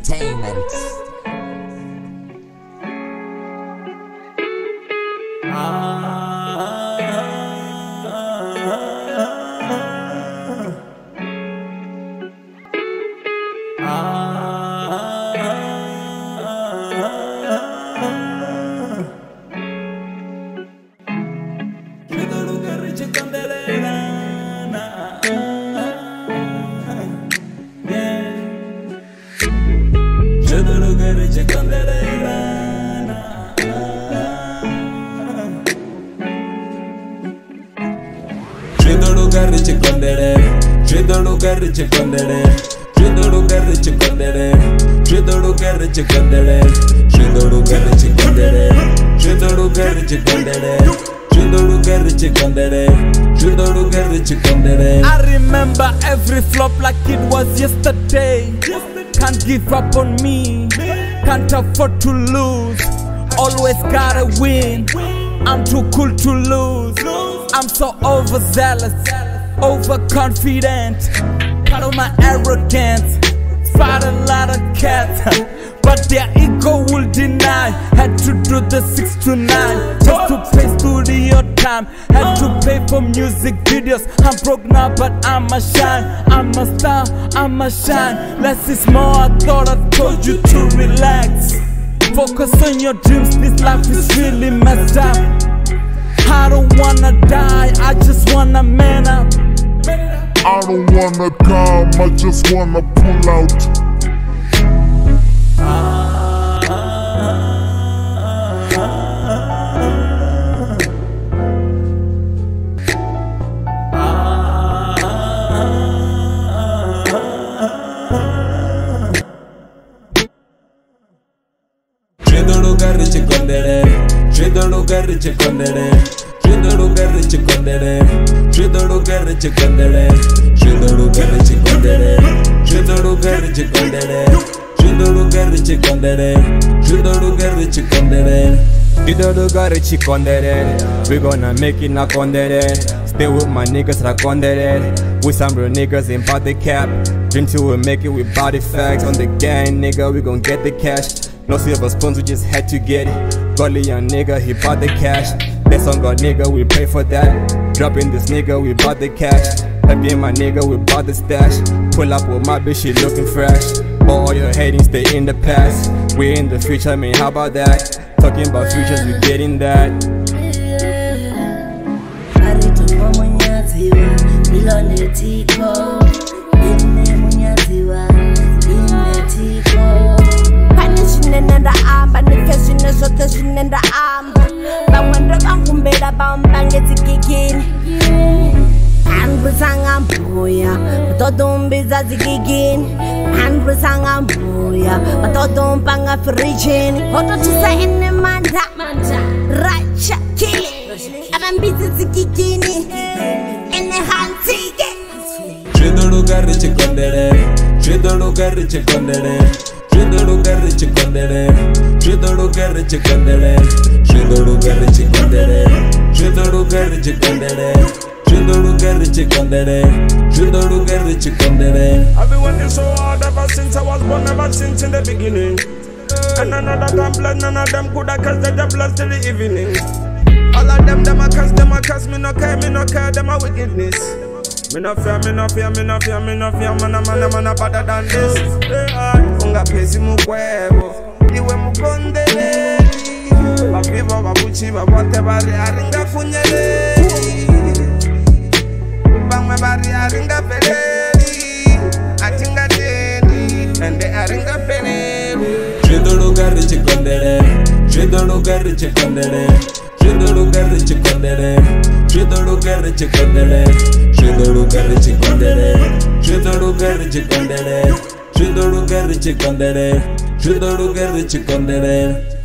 Entertainment. I remember every flop like it was yesterday. Can't give up on me, can't afford to lose. Always gotta win, I'm too cool to lose. I'm so overzealous, overconfident, part of my arrogance. Fight a lot of cats, but their ego will deny. Had to do the 6 to 9 just to pay studio time. Had to pay for music videos. I'm broke now, but I'ma shine. I'm a star, I'ma shine. Less is more, I thought I told you to relax. Focus on your dreams, this life is really messed up. I don't wanna die, I just wanna man up. I don't wanna come, I just wanna pull out. We gonna make it knock on that end. Stay with my niggas like on that end. With some real niggas ain't bout the cap. Dream till we make it with body facts. On the gang nigga we gon' get the cash. No silver spoons, we just had to get it. Godly young nigga, he bought the cash. That song got nigga, we pay for that. Dropping this nigga, we bought the cash. Again my nigga, we bought the stash. Pull up with my bitch, she looking fresh. But all your hating stay in the past. We in the future, I mean how about that? Talking about futures, we getting that. Nenda amba nifeshine zote zvinenda amba vamwe ndovangumbira vambangedzigigini andrisanga mbuya vatotombidza dzigigini andrisanga mbuya vatotompanga firijini vototisa ene manda rachaki avambidzi dzigigini ene hantike I've been working so hard ever since I was born, ever since in the beginning. And none of them blood, none of them could have cast their blood till the evening. All of them a cast, me no care, them a wickedness. Me no fear, man a better than this. Unga pesi mu huevo, iwe mu kondeleri. Babiba babuchi babote bari aringa funyeli. Bangwe bari aringa peleri. Atinga teni, ende aringa peleri. Shindolo gari chikondere, shindolo gari chikondere. Shindolo gari chikondere, shindolo gari chikondere. Shindolo gari chikondere, shindolo gari chikondere. Shindolo gari chikondere, shindolo gari chikondere.